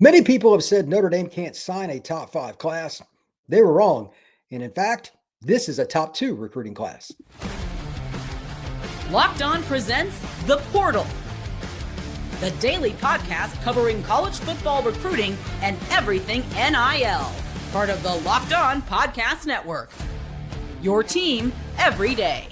Many people have said Notre Dame can't sign a top five class. They were wrong. And in fact, this is a top two recruiting class. Locked On presents The Portal, the daily podcast covering college football recruiting and everything NIL. Part of the Locked On Podcast Network. Your team every day.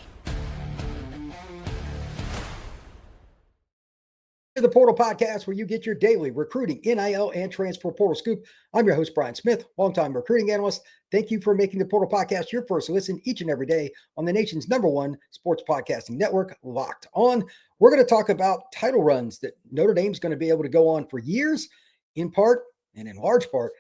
The Portal Podcast, where you get your daily recruiting, NIL, and transfer portal scoop. I'm your host, Brian Smith, longtime recruiting analyst. Thank you for making the Portal Podcast your first listen each and every day on the nation's #1 sports podcasting network, Locked On. We're going to talk about title runs that Notre Dame's going to be able to go on for years, in part and in large part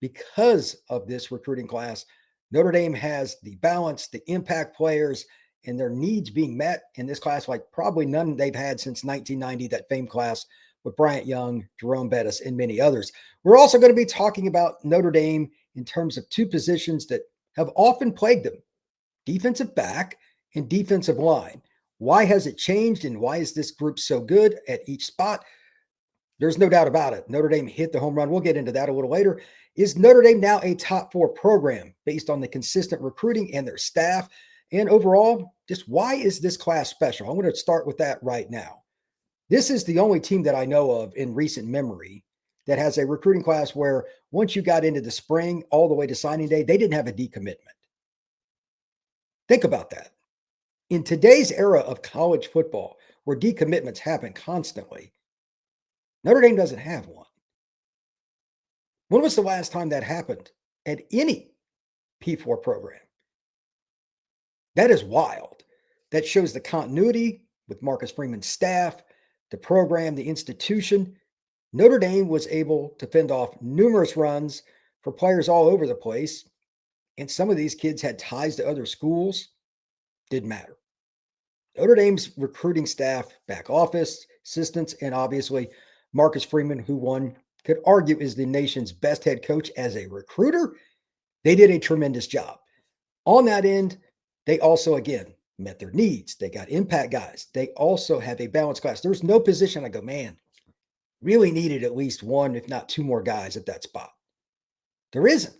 because of this recruiting class. Notre Dame has the balance, the impact players, and their needs being met in this class like probably none they've had since 1990, that famed class with Bryant Young, Jerome Bettis, and many others. We're also going to be talking about Notre Dame in terms of two positions that have often plagued them, defensive back and defensive line. Why has it changed, and why is this group so good at each spot? There's no doubt about it. Notre Dame hit the home run. We'll get into that a little later. Is Notre Dame now a top four program based on the consistent recruiting and their staff? And overall, just why is this class special? I'm going to start with that right now. This is the only team that I know of in recent memory that has a recruiting class where once you got into the spring all the way to signing day, they didn't have a decommitment. Think about that. In today's era of college football, where decommitments happen constantly, Notre Dame doesn't have one. When was the last time that happened at any P4 program? That is wild. That shows the continuity with Marcus Freeman's staff, the program, the institution. Notre Dame was able to fend off numerous runs for players all over the place. And some of these kids had ties to other schools. Didn't matter. Notre Dame's recruiting staff, back office, assistants, and obviously Marcus Freeman, who one could argue is the nation's best head coach as a recruiter, they did a tremendous job. On that end, they also, again, met their needs. They got impact guys. They also have a balanced class. There's no position I go, man, really needed at least one, if not two more guys at that spot. There isn't.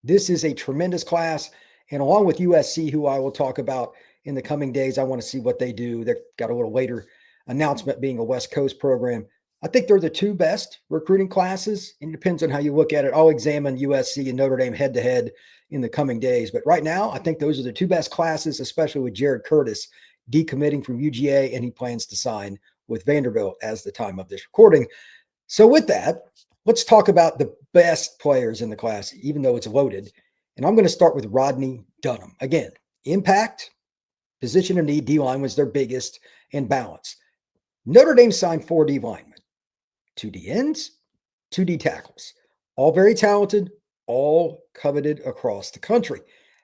This is a tremendous class. And along with USC, who I will talk about in the coming days, I want to see what they do. They've got a little later announcement being a West Coast program. I think they're the two best recruiting classes. And it depends on how you look at it. I'll examine USC and Notre Dame head to head in the coming days. But right now, I think those are the two best classes, especially with Jared Curtis decommitting from UGA, and he plans to sign with Vanderbilt as the time of this recording. So with that, let's talk about the best players in the class, even though it's loaded. And I'm going to start with Rodney Dunham. Again, impact, position of need, D-line was their biggest, and balance. Notre Dame signed 4 D linemen, 2 D ends, 2 D tackles, all very talented, all coveted across the country.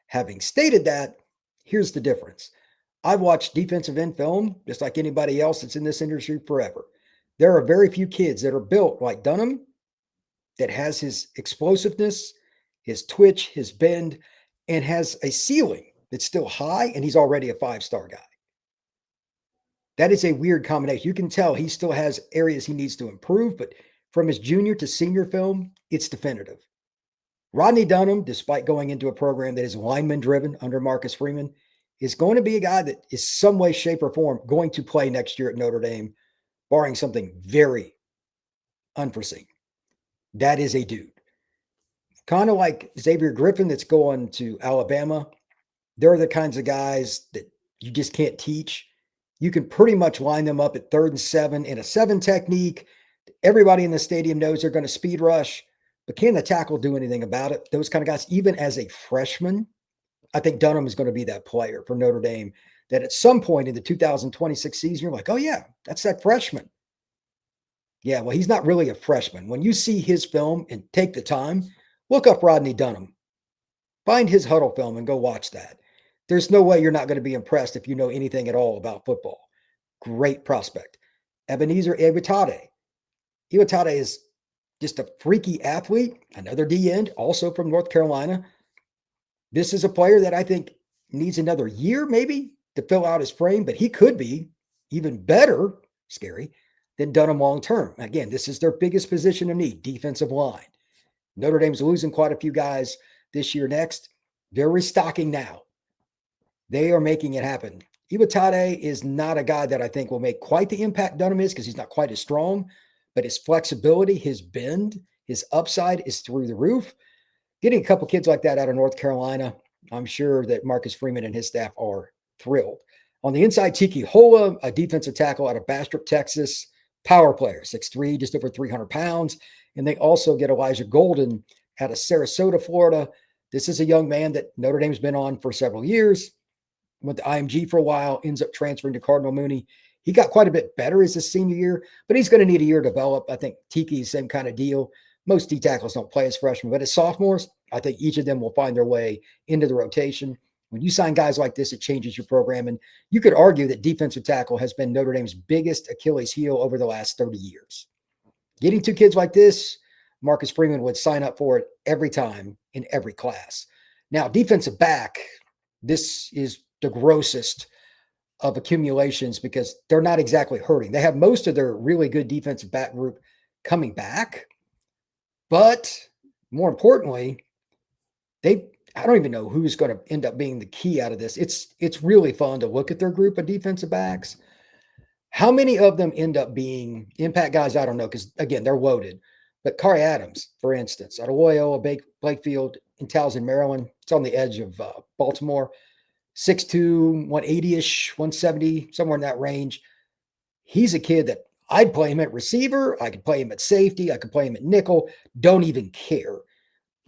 Having stated that, here's the difference. I've watched defensive end film just like anybody else that's in this industry forever. There are very few kids that are built like Dunham that has his explosiveness, his twitch, his bend, and has a ceiling that's still high, and he's already a 5-star guy. That is a weird combination. You can tell he still has areas he needs to improve, but from his junior to senior film, it's definitive. Rodney Dunham, despite going into a program that is lineman driven under Marcus Freeman, is going to be a guy that is some way, shape, or form going to play next year at Notre Dame, barring something very unforeseen. That is a dude. Kind of like Xavier Griffin that's going to Alabama. They're the kinds of guys that you just can't teach. You can pretty much line them up at 3rd and 7 in a 7 technique. Everybody in the stadium knows they're going to speed rush, but can the tackle do anything about it? Those kind of guys, even as a freshman, I think Dunham is going to be that player for Notre Dame that at some point in the 2026 season, you're like, oh yeah, that's that freshman. Yeah, well, he's not really a freshman. When you see his film and take the time, look up Rodney Dunham. Find his huddle film and go watch that. There's no way you're not going to be impressed if you know anything at all about football. Great prospect. Ebenezer Iwatade. Iwatade is just a freaky athlete, another D end, also from North Carolina. This is a player that I think needs another year maybe to fill out his frame, but he could be even better, scary, than Dunham long term. Again, this is their biggest position of need, defensive line. Notre Dame's losing quite a few guys this year next. They're restocking now. They are making it happen. Iwatade is not a guy that I think will make quite the impact Dunham is because he's not quite as strong, but his flexibility, his bend, his upside is through the roof. Getting a couple kids like that out of North Carolina, I'm sure that Marcus Freeman and his staff are thrilled. On the inside, Tiki Hola, a defensive tackle out of Bastrop, Texas, power player, 6'3", just over 300 pounds. And they also get Elijah Golden out of Sarasota, Florida. This is a young man that Notre Dame's been on for several years. Went to IMG for a while, ends up transferring to Cardinal Mooney. He got quite a bit better as his senior year, but he's going to need a year to develop. I think Tiki's same kind of deal. Most D tackles don't play as freshmen, but as sophomores, I think each of them will find their way into the rotation. When you sign guys like this, it changes your program. And you could argue that defensive tackle has been Notre Dame's biggest Achilles heel over the last 30 years. Getting two kids like this, Marcus Freeman would sign up for it every time in every class. Now, defensive back, this is the grossest of accumulations because they're not exactly hurting. They have most of their really good defensive back group coming back. But more importantly, I don't even know who's going to end up being the key out of this. It's really fun to look at their group of defensive backs. How many of them end up being impact guys? I don't know because, again, they're loaded. But Khary Adams, for instance, out of Loyola, Blakefield, in Towson, Maryland. It's on the edge of Baltimore. 6'2", 180-ish, 170, somewhere in that range. He's a kid that I'd play him at receiver. I could play him at safety. I could play him at nickel. Don't even care.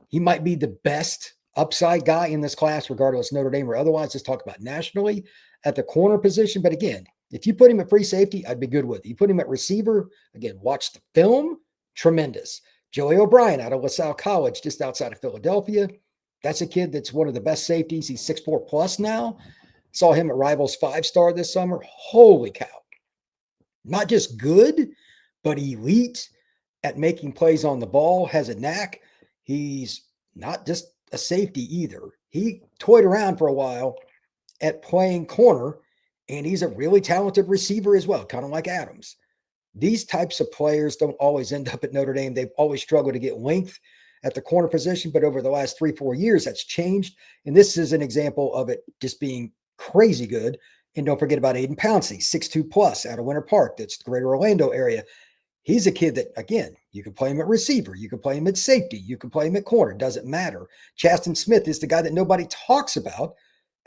He might be the best upside guy in this class, regardless Notre Dame or otherwise. Just talk about nationally at the corner position. But again, if you put him at free safety, I'd be good with it. You put him at receiver, again, watch the film, tremendous. Joey O'Brien out of LaSalle College, just outside of Philadelphia. That's a kid that's one of the best safeties. He's 6'4" plus now. Saw him at Rivals 5-star this summer. Holy cow. Not just good, but elite at making plays on the ball, has a knack. He's not just a safety either. He toyed around for a while at playing corner, and he's a really talented receiver as well, kind of like Adams. These types of players don't always end up at Notre Dame. They've always struggled to get length at the corner position, but over the last 3-4 years, that's changed. And this is an example of it just being crazy good. And don't forget about Ayden Pouncey, 6'2" plus out of Winter Park. That's the greater Orlando area. He's a kid that, again, you can play him at receiver. You can play him at safety. You can play him at corner. Doesn't matter. Chaston Smith is the guy that nobody talks about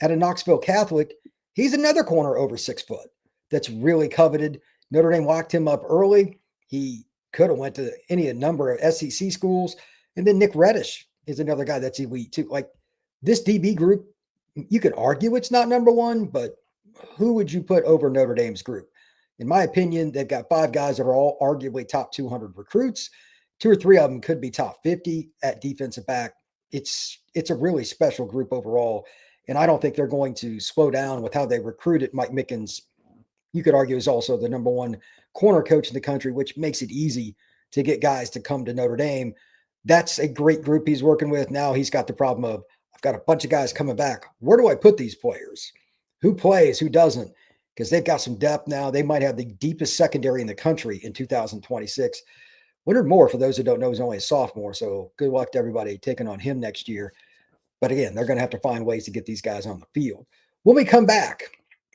out of Knoxville Catholic. He's another corner over 6 foot that's really coveted. Notre Dame locked him up early. He could have went to any number of SEC schools. And then Nick Reddish is another guy that's elite too. Like this DB group, you could argue it's not number one, but who would you put over Notre Dame's group? In my opinion, they've got 5 guys that are all arguably top 200 recruits. 2 or 3 of them could be top 50 at defensive back. It's a really special group overall. And I don't think they're going to slow down with how they recruited. Mike Mickens, you could argue, is also the number one corner coach in the country, which makes it easy to get guys to come to Notre Dame. That's a great group he's working with. Now he's got the problem of, I've got a bunch of guys coming back. Where do I put these players? Who plays? Who doesn't? Because they've got some depth now. They might have the deepest secondary in the country in 2026. Leonard Moore, for those who don't know, is only a sophomore, so good luck to everybody taking on him next year. But again, they're going to have to find ways to get these guys on the field. When we come back,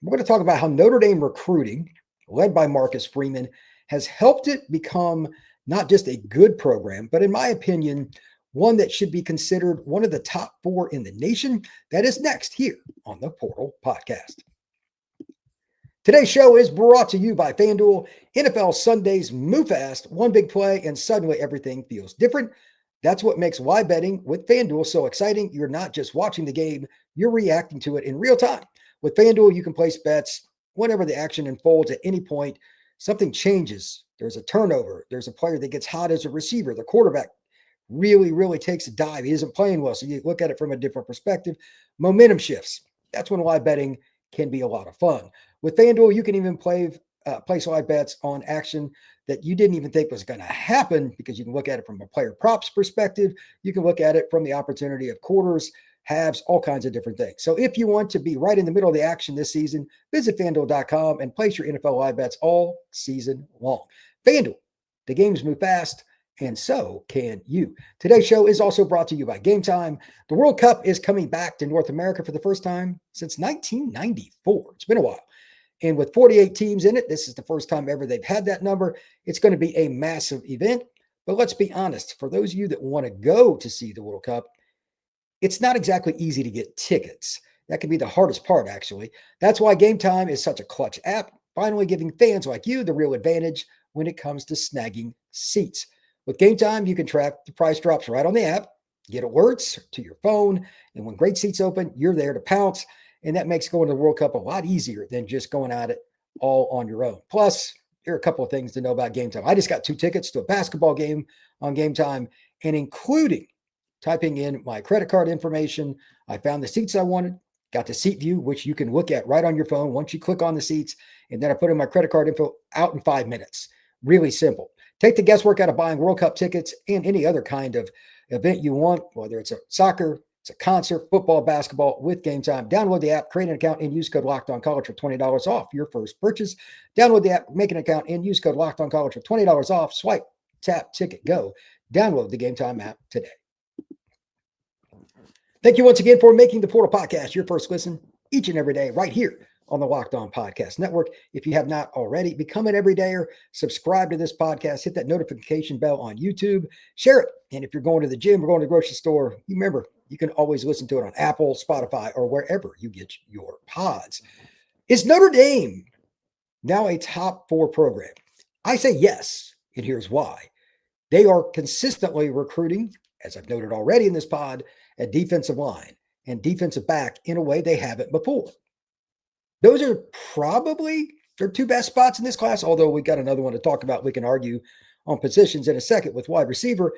we're going to talk about how Notre Dame recruiting, led by Marcus Freeman, has helped it become not just a good program, but in my opinion, one that should be considered one of the top 4 in the nation. That is next here on the Portal Podcast. Today's show is brought to you by FanDuel. NFL Sundays move fast, one big play, and suddenly everything feels different. That's what makes live betting with FanDuel so exciting. You're not just watching the game, you're reacting to it in real time. With FanDuel, you can place bets whenever the action unfolds at any point. Something changes. There's a turnover. There's a player that gets hot as a receiver. The quarterback really takes a dive. He isn't playing well, so you look at it from a different perspective. Momentum shifts. That's when live betting can be a lot of fun. With FanDuel, you can even place live bets on action that you didn't even think was going to happen because you can look at it from a player props perspective. You can look at it from the opportunity of quarters, halves, all kinds of different things. So if you want to be right in the middle of the action this season, visit FanDuel.com and place your NFL live bets all season long. FanDuel, the games move fast, and so can you. Today's show is also brought to you by Game Time. The World Cup is coming back to North America for the first time since 1994. It's been a while. And with 48 teams in it, this is the first time ever they've had that number. It's going to be a massive event. But let's be honest, for those of you that want to go to see the World Cup, it's not exactly easy to get tickets. That can be the hardest part, actually. That's why Game Time is such a clutch app, finally giving fans like you the real advantage when it comes to snagging seats. With Game Time, you can track the price drops right on the app, get alerts to your phone, and when great seats open, you're there to pounce. And that makes going to the World Cup a lot easier than just going at it all on your own. Plus, there are a couple of things to know about Game Time. I just got 2 tickets to a basketball game on Game Time, and including typing in my credit card information, I found the seats I wanted, got the seat view, which you can look at right on your phone once you click on the seats, and then I put in my credit card info out in 5 minutes. Really simple. Take the guesswork out of buying World Cup tickets and any other kind of event you want, whether it's a soccer, it's a concert, football, basketball, with Game Time. Download the app, create an account, and use code LOCKEDONCollege for $20 off your first purchase. Download the app, make an account, and use code LOCKEDONCollege for $20 off. Swipe, tap, ticket, go. Download the Game Time app today. Thank you once again for making the Portal Podcast your first listen each and every day right here on the Locked On Podcast Network. If you have not already, become an everydayer, subscribe to this podcast, hit that notification bell on YouTube, share it. And if you're going to the gym or going to the grocery store, you remember, you can always listen to it on Apple, Spotify, or wherever you get your pods. Is Notre Dame now a top 4 program? I say yes, and here's why. They are consistently recruiting, as I've noted already in this pod, a defensive line and defensive back in a way they haven't before. Those are probably their 2 best spots in this class, although we got another one to talk about. We can argue on positions in a second with wide receiver,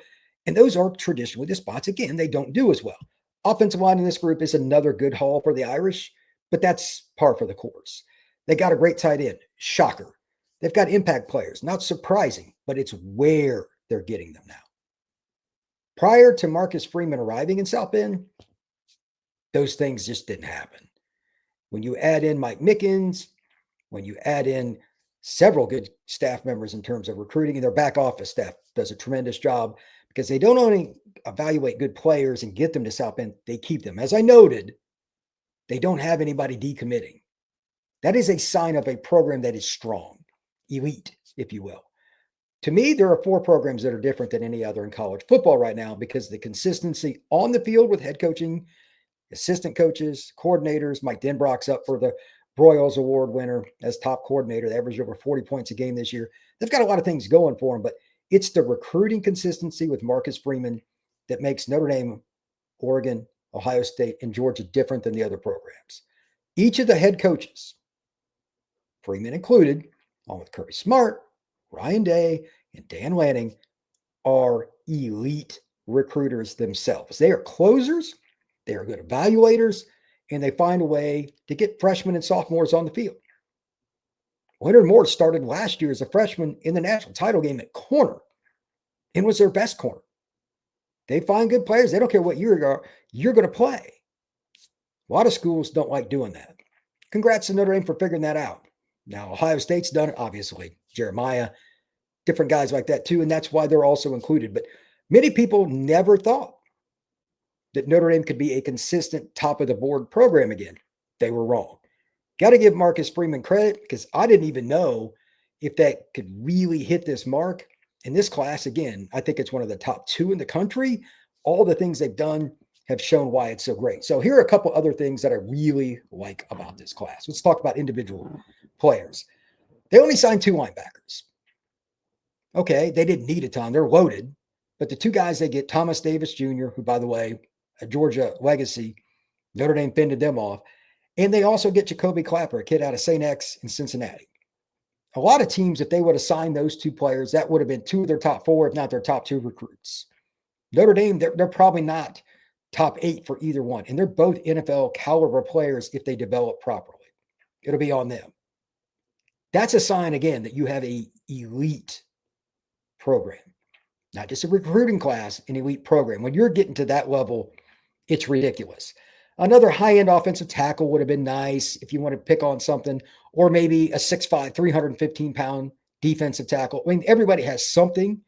and those are traditionally the spots, again, they don't do as well. Offensive line in this group is another good haul for the Irish, but that's par for the course. They got a great tight end, shocker. They've got impact players, not surprising, but it's where they're getting them now. Prior to Marcus Freeman arriving in South Bend, those things just didn't happen. When you add in Mike Mickens, when you add in several good staff members in terms of recruiting, and their back office staff does a tremendous job because they don't only evaluate good players and get them to South Bend, they keep them. As I noted, they don't have anybody decommitting. That is a sign of a program that is strong, elite, if you will. To me, there are 4 programs that are different than any other in college football right now because the consistency on the field with head coaching, assistant coaches, coordinators. Mike Denbrock's up for the Broyles Award winner as top coordinator. They averaged over 40 points a game this year. They've got a lot of things going for them, but it's the recruiting consistency with Marcus Freeman that makes Notre Dame, Oregon, Ohio State, and Georgia different than the other programs. Each of the head coaches, Freeman included, along with Kirby Smart, Ryan Day, and Dan Lanning, are elite recruiters themselves. They are closers, they are good evaluators, and they find a way to get freshmen and sophomores on the field. Leonard Moore started last year as a freshman in the national title game at corner and was their best corner. They find good players. They don't care what year you're going to play. A lot of schools don't like doing that. Congrats to Notre Dame for figuring that out. Now, Ohio State's done it, obviously. Jeremiah, different guys like that too, and that's why they're also included. But many people never thought that Notre Dame could be a consistent top-of-the-board program again. They were wrong. Got to give Marcus Freeman credit because I didn't even know if that could really hit this mark. In this class, again, I think it's one of the top 2 in the country. All the things they've done have shown why it's so great. So here are a couple other things that I really like about this class. Let's talk about individual players. They only signed 2 linebackers. Okay, they didn't need a ton. They're loaded. But the 2 guys they get, Thomas Davis Jr., who, by the way, a Georgia legacy, Notre Dame fended them off. And they also get Jacoby Clapper, a kid out of St. X in Cincinnati. A lot of teams, if they would have signed those 2 players, that would have been 2 of their top 4, if not their top 2 recruits. Notre Dame, they're probably not top 8 for either one. And they're both NFL caliber players if they develop properly. It'll be on them. That's a sign, again, that you have an elite program. Not just a recruiting class, an elite program. When you're getting to that level, It's ridiculous. Another high-end offensive tackle would have been nice if you want to pick on something, or maybe a 6'5", 315-pound defensive tackle. I mean, everybody has something.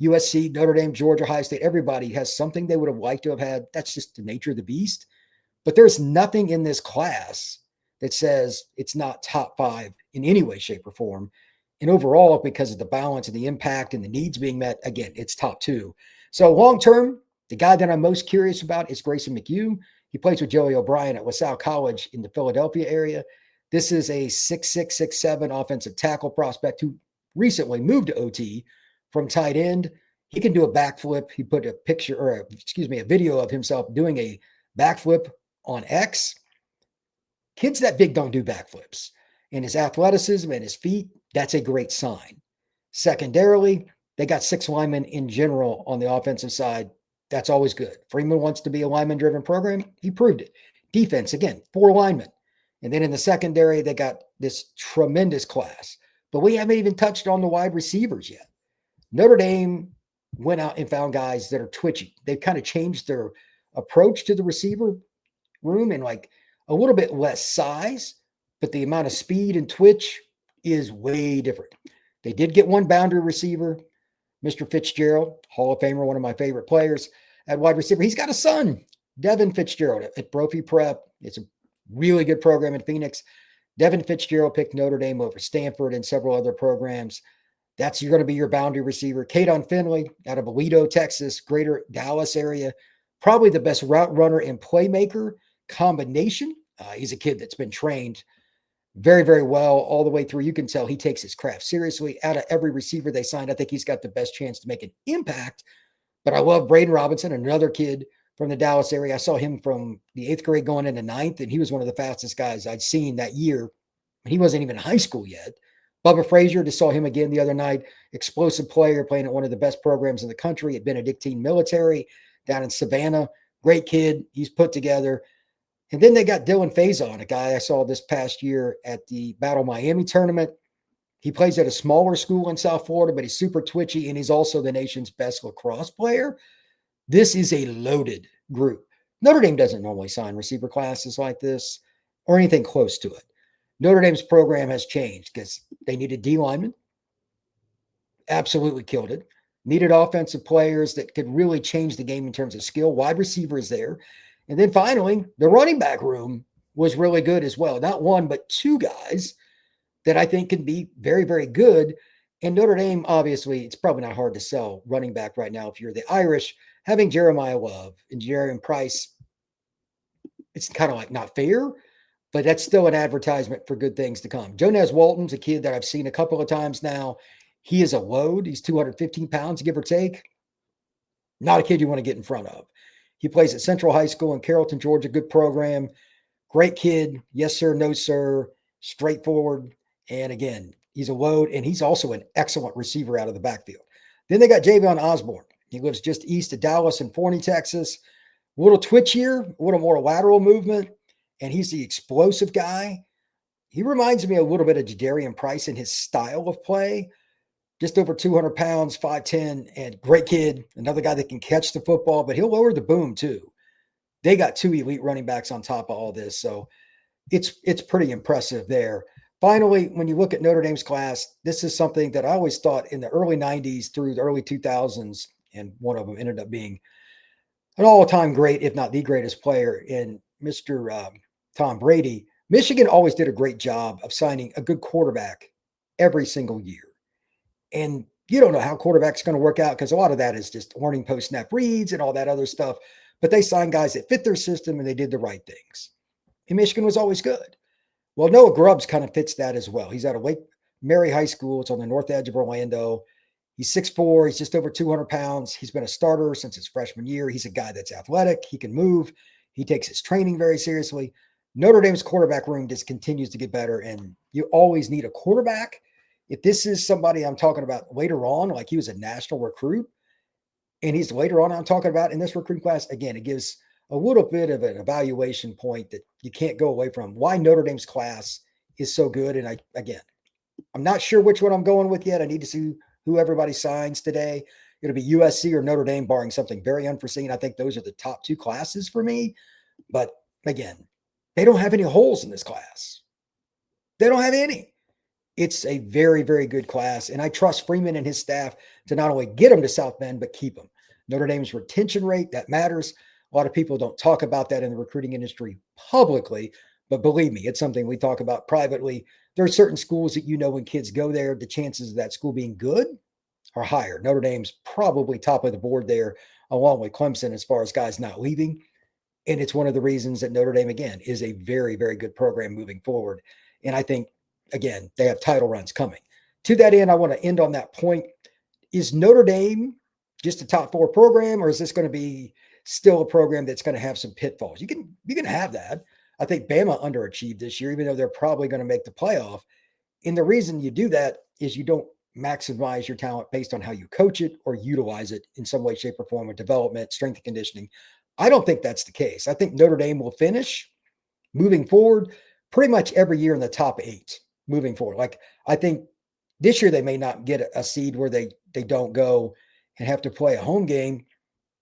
USC, Notre Dame, Georgia, Ohio State, everybody has something they would have liked to have had. That's just the nature of the beast. But there's nothing in this class that says it's not top 5 in any way, shape, or form. And overall, because of the balance and the impact and the needs being met, again, it's top 2. So long term, the guy that I'm most curious about is Grayson McHugh. He plays with Joey O'Brien at LaSalle College in the Philadelphia area. This is a 6'6", 6'7" offensive tackle prospect who recently moved to OT from tight end. He can do a backflip. He put a picture, or a video of himself doing a backflip on X. Kids that big don't do backflips. And his athleticism and his feet, that's a great sign. Secondarily, they got 6 linemen in general on the offensive side. That's always good. Freeman wants to be a lineman-driven program. He proved it. Defense, again, 4 linemen. And then in the secondary, they got this tremendous class. But we haven't even touched on the wide receivers yet. Notre Dame went out and found guys that are twitchy. They've kind of changed their approach to the receiver room, and like a little bit less size, but the amount of speed and twitch is way different. They did get one boundary receiver, Mr. Fitzgerald, Hall of Famer, one of my favorite players at wide receiver. He's got a son, Devin Fitzgerald, at Brophy Prep. It's a really good program in Phoenix. Devin Fitzgerald picked Notre Dame over Stanford and several other programs. That's going to be your boundary receiver. Kadon Finley out of Aledo, Texas, greater Dallas area. Probably the best route runner and playmaker combination. He's a kid that's been trained very, very well all the way through. You can tell he takes his craft seriously. Out of every receiver they signed, I think he's got the best chance to make an impact. But I love Braden Robinson, another kid from the Dallas area. I saw him from the 8th grade going into 9th, and he was one of the fastest guys I'd seen that year. He wasn't even in high school yet. Bubba Frazier, just saw him again the other night. Explosive player, playing at one of the best programs in the country at Benedictine Military down in Savannah. Great kid. He's put together. And then they got Dylan Faison, a guy I saw this past year at the Battle Miami tournament. He plays at a smaller school in South Florida, but he's super twitchy, and he's also the nation's best lacrosse player. This is a loaded group. Notre Dame doesn't normally sign receiver classes like this or anything close to it. Notre Dame's program has changed because they needed D linemen. Absolutely killed it. Needed offensive players that could really change the game in terms of skill. Wide receiver is there. And then finally, the running back room was really good as well. Not one, but 2 guys that I think can be very, very good. And Notre Dame, obviously, it's probably not hard to sell running back right now if you're the Irish. Having Jeremiah Love and Jarian Price, it's kind of like not fair, but that's still an advertisement for good things to come. Jonaz Walton's a kid that I've seen a couple of times now. He is a load. He's 215 pounds, give or take. Not a kid you want to get in front of. He plays at Central High School in Carrollton, Georgia. Good program. Great kid. Yes, sir. No, sir. Straightforward. And again, he's a load, and he's also an excellent receiver out of the backfield. Then they got Javion Osborne. He lives just east of Dallas in Forney, Texas. A little twitchier, a little more lateral movement, and he's the explosive guy. He reminds me a little bit of Jadarian Price in his style of play. Just over 200 pounds, 5'10", and great kid. Another guy that can catch the football, but he'll lower the boom too. They got 2 elite running backs on top of all this, so it's pretty impressive there. Finally, when you look at Notre Dame's class, this is something that I always thought in the early 90s through the early 2000s, and one of them ended up being an all-time great, if not the greatest player in Mr. Tom Brady. Michigan always did a great job of signing a good quarterback every single year. And you don't know how quarterback's going to work out because a lot of that is just learning post-snap reads and all that other stuff. But they signed guys that fit their system, and they did the right things. And Michigan was always good. Well, Noah Grubbs kind of fits that as well. He's out of Wake Mary High School. It's on the north edge of Orlando. He's 6'4". He's just over 200 pounds. He's been a starter since his freshman year. He's a guy that's athletic. He can move. He takes his training very seriously. Notre Dame's quarterback room just continues to get better, and you always need a quarterback. If this is somebody I'm talking about later on, like he was a national recruit, and he's later on I'm talking about in this recruiting class, again, it gives a little bit of an evaluation point that you can't go away from why Notre Dame's class is so good. And I'm not sure which one I'm going with yet. I need to see who everybody signs today It'll be USC or Notre Dame, barring something very unforeseen. I think those are the top two classes for me. But again, they don't have any holes in this class. They don't have any. It's a very, very good class. And I trust Freeman and his staff to not only get them to South Bend, but keep them. Notre Dame's retention rate, that matters. A lot of people don't talk about that in the recruiting industry publicly, but believe me, it's something we talk about privately. There are certain schools that, when kids go there, the chances of that school being good are higher. Notre Dame's probably top of the board there, along with Clemson, as far as guys not leaving. And it's one of the reasons that Notre Dame, again, is a very, very good program moving forward. And I think, again, they have title runs coming. To that end, I want to end on that point. Is Notre Dame just a top four program, or is this going to be still a program that's going to have some pitfalls? You can have that. I think Bama underachieved this year, even though they're probably going to make the playoff. And the reason you do that is you don't maximize your talent based on how you coach it or utilize it in some way, shape, or form with development, strength and conditioning. I don't think that's the case. I think Notre Dame will finish moving forward pretty much every year in the top 8 moving forward. Like, I think this year they may not get a seed where they don't go and have to play a home game.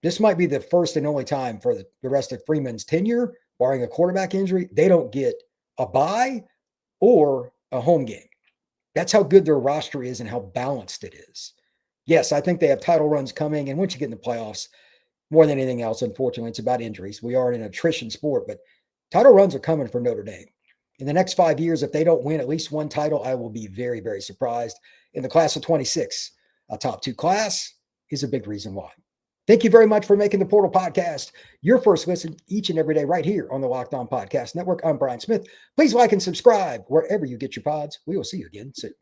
This might be the first and only time for the rest of Freeman's tenure, barring a quarterback injury, they don't get a bye or a home game. That's how good their roster is and how balanced it is. Yes, I think they have title runs coming. And once you get in the playoffs, more than anything else, unfortunately, it's about injuries. We are in an attrition sport, but title runs are coming for Notre Dame. In the next 5 years, if they don't win at least one title, I will be very, very surprised. In the class of 26, a top 2 class is a big reason why. Thank you very much for making the Portal Podcast your first listen each and every day right here on the Locked On Podcast Network. I'm Brian Smith. Please like and subscribe wherever you get your pods. We will see you again soon.